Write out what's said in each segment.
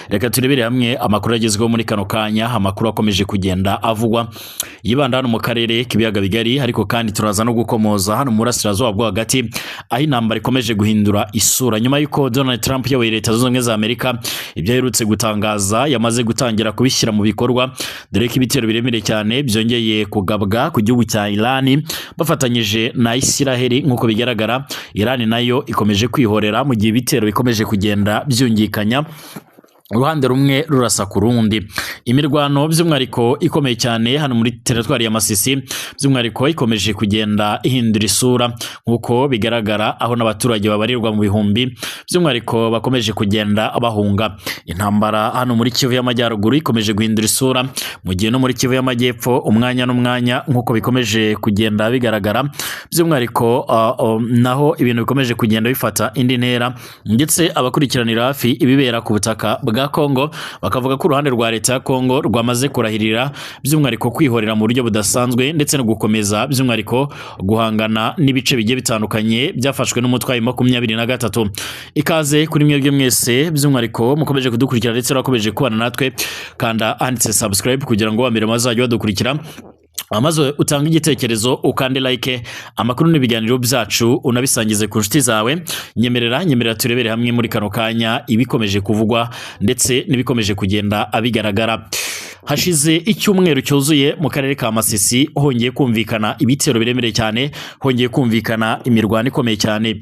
reka turebere hamwe amakuru agezweho muri kano kanya, amakuru akomeje kugenda avugwa yibanda hano mu karere k'ibiyaga bigari, ariko kandi turaza no gukomoza hano mu burasirazuba bwo hagati aho intambara ikomeje guhindura isura nyuma y'uko Donald Trump yabaye Leta Zunze Ubumwe za Amerika ibyo aherutse gutangaza yamaze gutangira kubishyira mu bikorwa, dore ko ibitero biremereye cyane byongeye kugabwa ku gihugu cya Iran bafatanyije na Isiraheli. Nk'uko bigaragara, Iran nayo ikomeje kwihorera mu gihe ibitero bikomeje kugenda byungikanya, uruhande rumwe rurasa ku rundi. Imirwano by'umwariko ikomeye cyane hano muri teritwari ya Masisi by'umwariko ikomeje kugenda ihindura isura nk'uko bigaragara, aho n'abaturage babarirwa mu bihumbi by'umwariko bakomeje kugenda bahunga. Intambara hano muri Kivu y'Amajyaruguru ikomeje guhindura isura, mu gihe no muri Kivu y'Amajyepfo umwanya n'umwanya nk'uko bikomeje kugenda bigaragara by'umwariko naho ibintu bikomeje kugenda bifata indi ntera, ndetse abakurikiranira hafi ibibera ku butaka bwa Kongo bakavuga ko uruhande rwa leta ya Kongo rwamaze kurahirira by'umwariko kwihorera mu buryo budasanzwe, ndetse no gukomeza by'umwariko guhangana n'ibice bigiye bitandukanye byafashwe n'umutwe wa 23. Ikaze kuri mwebwe mwese by'umwariko mukomeje kudukurikira ndetse bakomeje kubana natwe, kanda handitse subscribe kugira ngo bambere mazajye badukurikira, amaze utanga igitekerezo ukande like, amakuru n'ibiganiro byacu unabisangize ku nshuti zawe. Nyemerera turebere hamwe muri kano kanya ibikomeje kuvugwa ndetse n'ibikomeje kugenda abigaragara. Hashize icyumweru cyuzuye mu karere ka Masisi hongeye kumvikana ibitero biremereye cyane, hongeye kumvikana imirwano ikomeye cyane.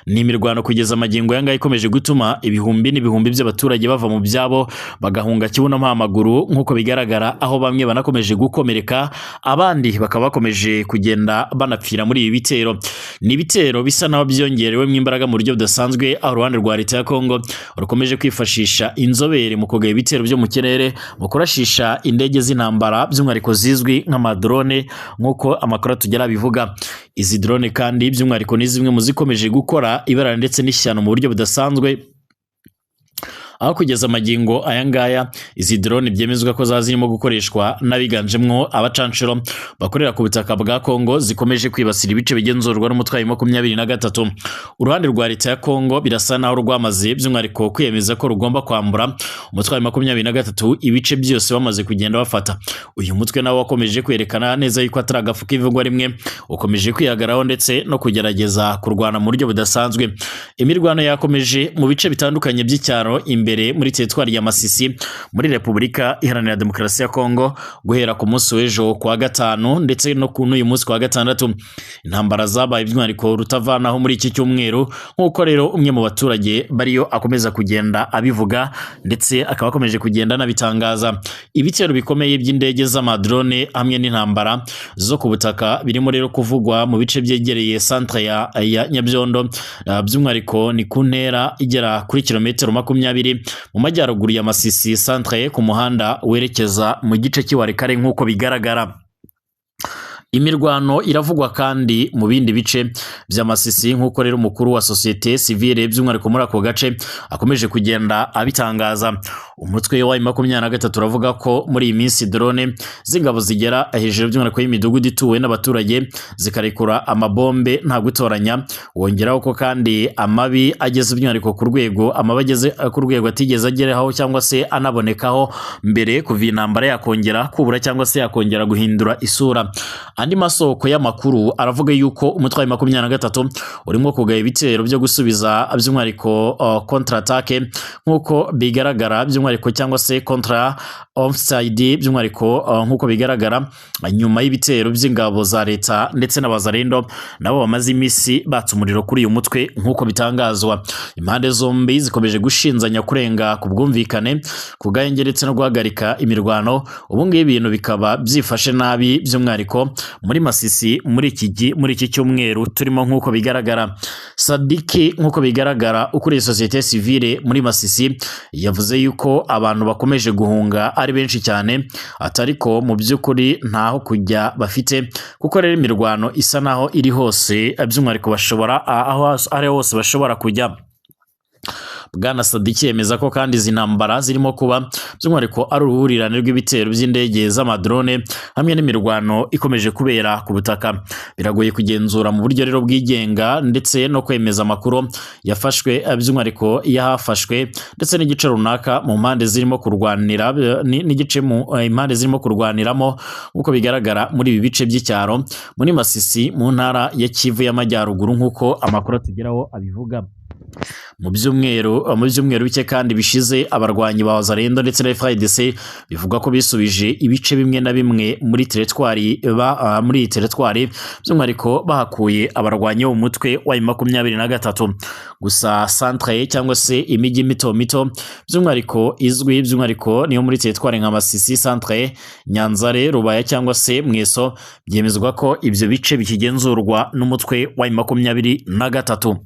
Ni imirwano kugeza amagingo yanga ikomeje gutuma ibihumbi n'ibihumbi by'abaturage bava mu byabo bagahunga kibuno mpamaguru nk'uko bigaragara, aho bamwe banakomeje gukomereka, abandi bakaba bakomeje kugenda banapfira muri ibi bitero. Ni ibitero bisa naho byongerewemo imbaraga mu buryo budasanzwe, aho uruhande rwa leta ya Kongo rukomeje kwifashisha inzobere mu kugaba ibitero byo mu kirere, mu kurashisha indege z'intambara by'umwariko zizwi nk'amadrone nk'uko amakuru tugera bivuga. Izi drone kandi by'umwariko ni zimwe mu zikomeje gukora ibara ndetse n'ishyano mu buryo budasanzwe, aho kugeza amagingo ayangaya izi drone byemezwa ko zazirimo gukoreshwa n'abiganjemwo abacanshuro bakorera ku butaka bwa Kongo, zikomeje kwibasira ibice bigenzurwa n'umutwe wa 23. Uruhande rwa leta ya Kongo birasa naho rwamaze by'umwariko kwiyemeza ko rugomba kwambura umutwe wa 23 ibice byose bamaze kugenda bafata. Uyu mutwe nawo wakomeje kwerekana neza yuko atari agafu k'ivugwa rimwe, ukomeje kwihagaraho ndetse no kugerageza kurwana mu buryo budasanzwe. Imirwano yakomeje mu bice bitandukanye by'icyaro imbere muri teritwari ya Masisi muri Repubulika Iharanira Demokarasi ya Kongo guhera ku munsi w'ejo kwa gatanu ndetse no ku n'uyu munsi kwa gatandatu. Intambara zabaye by'umwariko rutavanaho muri iki cyumweru, nk'uko rero umwe mu baturage bariyo akomeza kugenda abivuga ndetse akaba akomeje kugenda nabitangaza. Ibitero bikomeye by'indege z'amadrone hamwe n'intambara zo ku butaka birimo rero kuvugwa mu bice byegereye centre ya Nyabyondo, by'umwariko ni ku ntera igera kuri kilometero 20 mu majyaruguru ya Masisi centre ku muhanda werekeza mu gice cy'iwarekare nk'uko bigaragara. Imirwano iravugwa kandi mu bindi bice bya Masisi nk'uko rero umukuru wa societe civile by'umwariko muri ako gace akomeje kugenda abitangaza. Umutwe wa 23 turavuga ko muri iyi minsi drone z'ingabo zigera hejuru by'umwariko y'imidugudu ituwe n'abaturage zikarekura amabombe nta gutoranya, wongeraho ko kandi amabi ageze by'umwariko ku rwego amabageze ku rwego atigeze ageraho cyangwa se anabonekaho mbere kuva intambara yakongera kubura cyangwa se yakongera guhindura isura. Andi masoko y'amakuru aravuga yuko umutwe wa 23 urimo kugaya ibitero byo gusubiza by'umwariko contre attaque nk'uko bigaragara by'umwariko cyangwa se contra offside by'umwariko nk'uko bigaragara, nyuma y'ibitero by'ingabo za leta ndetse n'abazarendo nabo bamaze imisi batse umuriro kuri uyu mutwe nk'uko bitangazwa. Impande zombi zikomeje gushinzanya kurenga ku bwumvikane kugayenge ndetse no guhagarika imirwano. Ubu ngibi ibintu bikaba byifashe nabi by'umwariko muri Masisi muri iki cyumweru turimo nk'uko bigaragara. Sadiki nk'uko bigaragara ukuriye societe civile muri Masisi yavuze yuko abantu bakomeje guhunga ari benshi cyane, atariko mu by'ukuri ntaho kujya bafite, kuko rero imirwano isa naho iri hose by'umwariko bashobora aho ari hose bashobora kujya. Bwana Sadiki yemeza ko kandi izi ntambara zirimo kuba by'umwihariko ari uruhurirane rw'ibitero by'indege z'amadrone hamwe n'imirwano ikomeje kubera ku butaka. Biragoye kugenzura mu buryo rero bwigenga ndetse no kwemeza amakuru yafashwe by'umwihariko yahafashwe ndetse n'igice runaka mu mpande zirimo kurwanira n'igice mu impande zirimo kurwaniramo nk'uko bigaragara muri ibi bice by'icyaro muri Masisi mu ntara ya Kivu y'Amajyaruguru nk'uko amakuru atugeraho abivuga. Mu byumweru bike kandi bishize abarwanyi ba Wazalendo ndetse na FARDC bivuga ko bisubije ibice bimwe na bimwe muri teritwari by'umwihariko bahakuye abarwanyi bo mu mutwe wa M23. Gusa centre cyangwa se imijyi mito by'umwihariko izwi by'umwihariko niyo muri teritwari nka Masisi centre, Nyanzare, Rubaya cyangwa se Mweso byemezwa ko ibyo bice bikigenzurwa n'umutwe wa M23.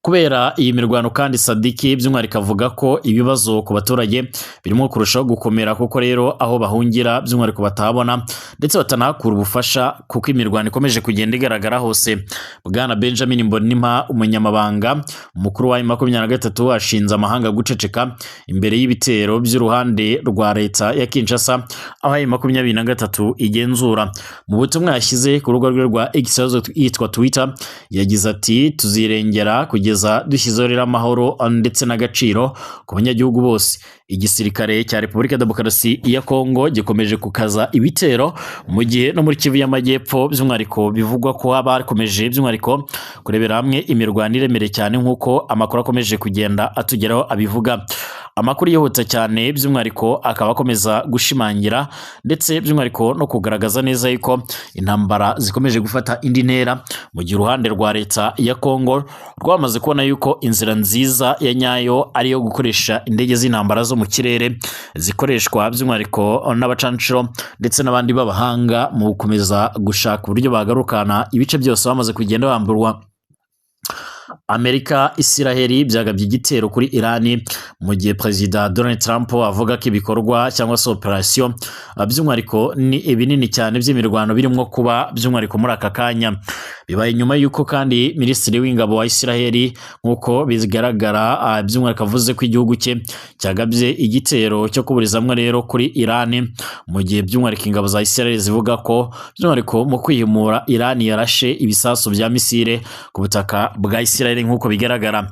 Kubera iyi mirwano kandi Sadiki by'umwihariko avuga ko ibibazo ku baturage birimo kurushaho gukomera kuko rero aho bahungira by'umwihariko batabona ndetse batanahakura ubufasha kuko imirwano ikomeje kugenda igaragara hose. Bwana Benjamin Mbonimpa, umunyamabanga mukuru wa M23, ashinze amahanga guceceka imbere y'ibitero by'uruhande rwa leta ya Kinshasa aho M23 igenzura. Mu butumwa yashyize ku rugo rwe rwa X yitwa Twitter yagize ati tuzirengera kugeza dushyizeho rero amahoro ndetse n'agaciro ku banyagihugu bose. Igisirikare cya Repubulika ya Demokarasi ya Kongo gikomeje kukaza ibitero mu gihe no muri Kivu y'Amajyepfo by'umwihariko bivugwa ko haba hakomeje by'umwihariko kurebera hamwe imirwano iremereye cyane nk'uko amakuru akomeje kugenda atugeraho abivuga. Amakuru yihuta cyane by'umwihariko akaba akomeza gushimangira ndetse by'umwihariko no kugaragaza neza yuko intambara zikomeje gufata indi ntera mu gihe uruhande rwa leta ya Kongo rwamaze kubona yuko inzira nziza ya nyayo ari yo gukoresha indege z'intambara zo mu kirere zikoreshwa by'umwihariko n'abacancuro ndetse n'abandi b'abahanga mu gukomeza gushaka uburyo bagarukana ibice byose bamaze kugenda bamburwa. Amerika, Isiraheli byagabye igitero kuri Irani mu gihe Perezida Donald Trump avuga ko ibikorwa cyangwa se operation by'umwihariko ni ibinini cyane by'imirwano birimo kuba by'umwihariko muri aka kanya. Bibaye nyuma y'uko kandi Minisitiri w'Ingabo wa Isiraheli nk'uko bigaragara by'umwihariko avuze ko igihugu cye cyagabye igitero cyo kuburizamwe rero kuri Irani mu gihe by'umwihariko ingabo za Isiraheli zivuga ko by'umwihariko mu kwihimura Irani yarashe ibisasu bya misile ku butaka bwa Isiraheli nk'uko bigaragara.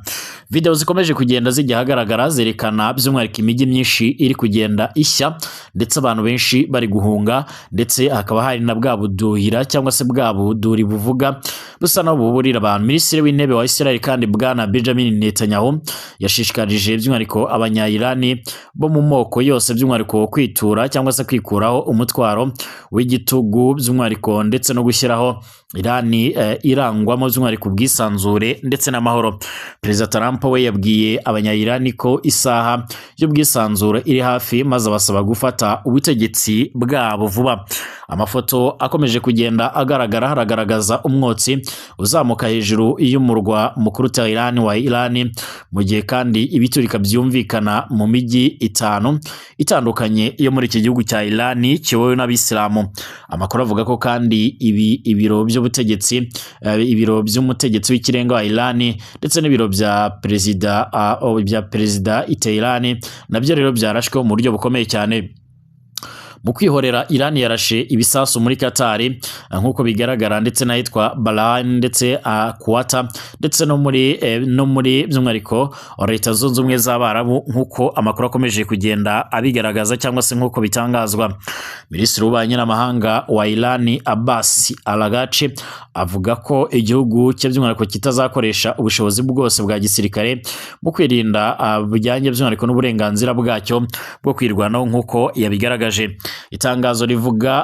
Video zikomeje kugenda zijya hagaragara zerekana by'umwihariko imijyi myinshi iri kugenda ishya ndetse abantu benshi bari guhunga ndetse hakaba hari na bwa buduhira cyangwa se bwa buduri buvuga busa no buburira abantu. Minisitiri w'intebe wa Israel kandi Bwana Benjamin Netanyahu yashishikarije by'umwihariko abanya-Irani bo mu moko yose by'umwihariko kwitura cyangwa se kwikuraho umutwaro w'igitugu by'umwihariko ndetse no gushyiraho Irani irangwamo by'umwihariko ubwisanzure ndetse n'amahoro. Perezida Trump we yabwiye abanya-Irani ko isaha y'ubwisanzure iri hafi maze abasaba gufata ubutegetsi bwabo vuba. Amafoto akomeje kugenda agaragara haragaragaza umwotsi uzamuka hejuru y'umurwa mukuru Tehran wa Irani mu gihe kandi ibiturika byumvikana mu mijyi itanu itandukanye yo muri iki gihugu cya Irani kiyobowe n'abisilamu. Amakuru avuga ko kandi ibiro by'umutegetsi w'ikirenga wa Irani ndetse n'ibiro bya perezida Tehran nabyo rero byarashwe mu buryo bukomeye cyane. Mu kwihorera Irani yarashe ibisasu muri Qatar nk'uko bigaragara ndetse n'ahitwa Bahrain ndetse Kuwait ndetse no muri by'umwihariko Leta Zunze Ubumwe z'Abarabu nk'uko amakuru akomeje kugenda abigaragaza cyangwa se nk'uko bitangazwa. Minisitiri w'Ububanyi n'Amahanga wa Irani Abbas Araghchi avuga ko igihugu cye by'umwihariko kitazakoresha ubushobozi bwose bwa gisirikare mu kwirinda bujyanye by'umwihariko n'uburenganzira bwacyo bwo kwirwanaho nk'uko yabigaragaje. Itangazo rivuga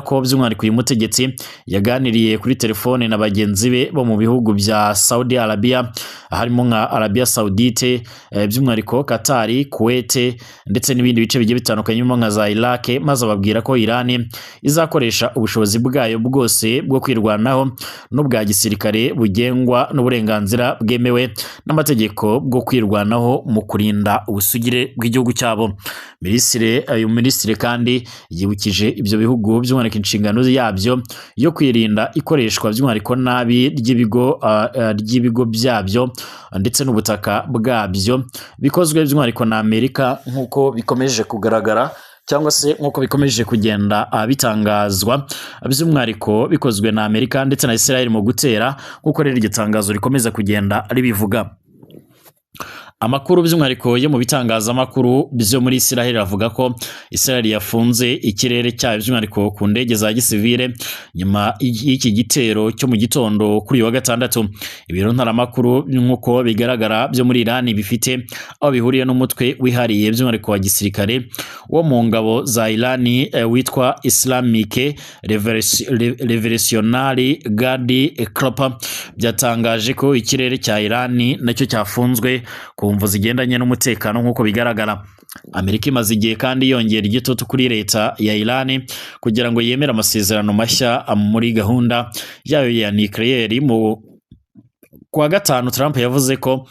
ko by'umwihariko uyu mutegetsi yaganiriye kuri telefone na bagenzi be bo mu bihugu bya Saudi Arabia harimo nka Arabia Saudite by'umwihariko Qatar, Kuwait ndetse n'ibindi bice bigiye bitandukanye birimo nka za Iraq, maze ababwira ko Irani izakoresha ubushobozi bwayo bwose bwo kwirwanaho n'ubwa gisirikare bugengwa n'uburenganzira bwemewe n'amategeko bwo kwirwanaho mu kurinda ubusugire bw'igihugu cyabo. Minisitiri kandi yibukije ibyo bihugu by'umwihariko inshingano yabyo yo kwirinda ikoreshwa by'umwihariko nabi ry'ibigo byabyo ndetse n'ubutaka bwabyo bikozwe by'umwihariko na Amerika nk'uko bikomeje kugaragara cyangwa se nk'uko bikomeje kugenda bitangazwa by'umwihariko bikozwe na Amerika ndetse na Israel mu gutera nk'uko rero iryo tangazo rikomeza kugenda ribivuga. Amakuru by'umwihariko yo mu bitangazamakuru byo muri Israel avuga ko Israel yafunze ikirere cyayo by'umwihariko ku ndege za gisivile nyuma y'iki gitero cyo mu gitondo kuri wa gatandatu. Ibiro ntaramakuru nk'uko bigaragara byo muri Iran bifite aho bihuriye n'umutwe wihariye by'umwihariko wa gisirikare wo mu ngabo za Iran witwa Islamic Revolutionary Guard Corps byatangaje ko ikirere cya Iran nacyo cyafunzwe ku mvu zigendanye n'umutekano nk'uko bigaragara. Amerika imaze igihe kandi yongera igitutu kuri leta ya Iran kugira ngo yemere amasezerano mashya muri gahunda yayo ya nucleaire. Kuwa gatanu Trump yavuze ko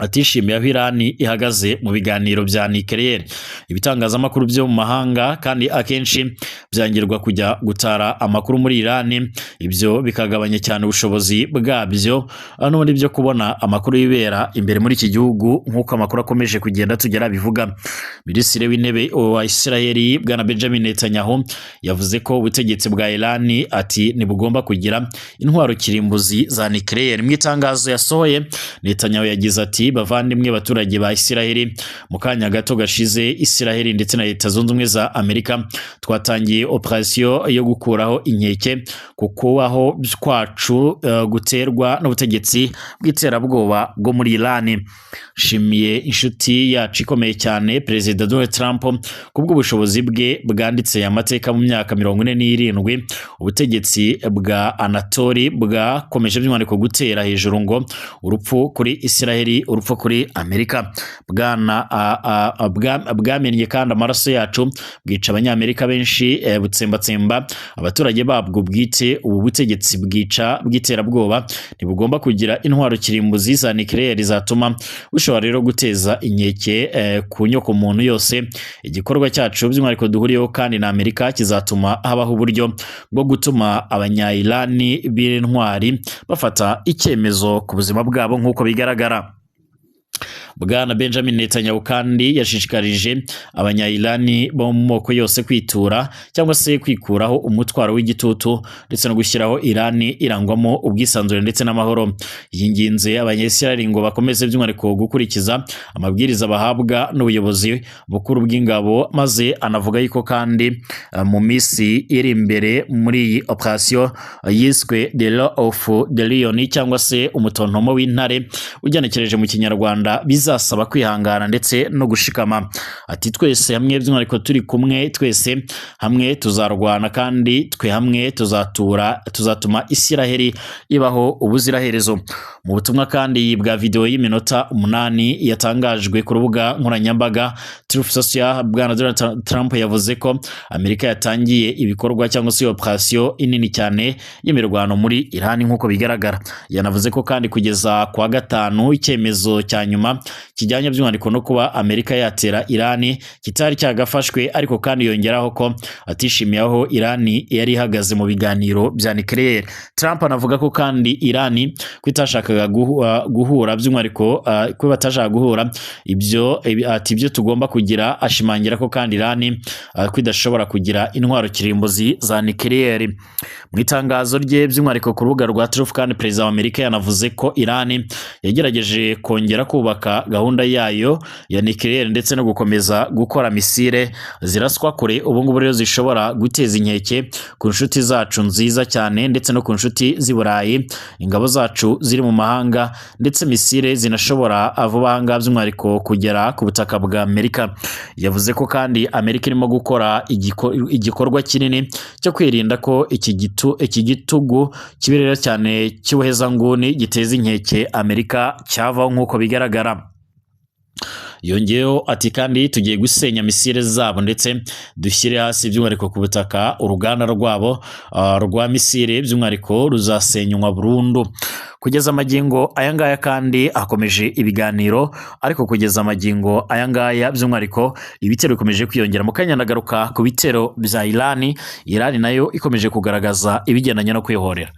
atishimiye aho Iran ihagaze mu biganiro bya nucleaire. Ibitangazamakuru byo mu mahanga kandi akenshi byangirwa kujya gutara amakuru muri Iran, ibyo bikagabanya cyane ubushobozi bwabyo n'ubundi byo kubona amakuru yibera imbere muri iki gihugu nk'uko amakuru akomeje kugenda tugera bivuga. Minisitiri w'intebe wa Israel bwana Benjamin Netanyahu yavuze ko ubutegetsi bwa Iran ati ntibugomba kugira intwaro kirimbuzi za nucleaire. Mu itangazo yasohoye Netanyahu yagize ati bavandimwe baturage ba Israel, mu kanya gato gashize Israel ndetse na Leta Zunze Ubumwe za Amerika twatangiye operation yo gukuraho inkeke ku kubaho kwacu guterwa n'ubutegetsi bw'iterabwoba bwo muri Iran. Shimiye inshuti yacu ikomeye cyane Perezida Donald Trump kubw'ubushobozi bwe bwanditse amateka mu myaka 47 ubutegetsi bwa Anatoli bwakomeje by'umwihariko gutera hejuru ngo urupfu kuri Israel, urupfu kuri Amerika. Bwamenye kandi amaraso yacu bwica abanyamerika benshi, butsembatsemba abaturage babwo bwite. Ubu butegetsi bwica bw'iterabwoba ntibugomba kugira intwaro kirimbuzi za nucleaire zatuma bushobora rero guteza inkeke ku nyoko muntu yose. Igikorwa cyacu by'umwihariko duhuriyeho kandi na Amerika kizatuma habaho uburyo bwo gutuma abanya-Irani b'intwari bafata icyemezo ku buzima bwabo nk'uko bigaragara. Bwana Benjamin Netanyahu kandi yashishikarije abanya-Irani bo mu moko yose kwitura cyangwa se kwikuraho umutwaro w'igitutu ndetse no gushyiraho Irani irangwamo ubwisanzure ndetse n'amahoro. Yinginze abanya-Israel ngo bakomeze by'umwihariko gukurikiza amabwiriza bahabwa n'ubuyobozi bukuru bw'ingabo, maze anavuga yuko kandi mu minsi iri imbere muri iyi operation yiswe The Law of the Lion cyangwa se umutontomo w'intare ugenekereje mu Kinyarwanda bizasaba kwihangana ndetse no gushikama. Ati twese hamwe by'umwihariko turi kumwe, twese hamwe tuzarwana kandi twe hamwe tuzatuma Isiraheli ibaho ubuziraherezo. Mu butumwa kandi bwa video y'iminota 8 yatangajwe ku rubuga nkoranyambaga Truth Social, bwana Donald Trump yavuze ko Amerika yatangiye ibikorwa cyangwa se operation inini cyane y'imirwano muri Iran nk'uko bigaragara. Yanavuze ko kandi kugeza kwa gatanu icyemezo cya nyuma kijyanye by'umwihariko no kuba Amerika yatera Iran kitari cyagafashwe, ariko kandi yongeraho ko atishimiye aho Iran yari ihagaze mu biganiro bya nucleaire. Trump anavuga ko kandi Iran kwitashakaga guhura by'umwihariko ko batashaka guhura ibyo tugomba kugira. Ashimangira ko kandi Iran kwidashobora kugira intwaro kirimbuzi za nucleaire. Mu itangazo rye by'umwihariko ku rubuga rwa Truth kandi Perezida wa Amerika yanavuze ko Iran yagerageje kongera kubaka gahunda yayo ya nucleaire ndetse no gukomeza gukora misile ziraswa kure. Ubu ngubu rero zishobora guteza inkeke ku nshuti zacu nziza cyane ndetse no ku nshuti z'i Burayi, ingabo zacu ziri mu mahanga, ndetse misile zinashobora vuba aha ngaha by'umwihariko kugera ku butaka bwa Amerika. Yavuze ko kandi Amerika irimo gukora igikorwa kinini cyo kwirinda ko iki gitugu kibirera cyane cy'ubuhezanguni giteza inkeke Amerika cyavaho nk'uko bigaragara. yongeyeho ati kandi tugiye gusenya misile zabo ndetse dushyire hasi by'umwihariko ku butaka uruganda rwabo rwa misile by'umwihariko ruzasenywa burundu. Kugeza amagingo aya ngaya kandi akomeje ibiganiro, ariko kugeza amagingo aya ngaya by'umwihariko ibitero bikomeje kwiyongera. Mu kanya ndagaruka ku bitero bya Irani nayo ikomeje kugaragaza ibigendanye no kwihorera.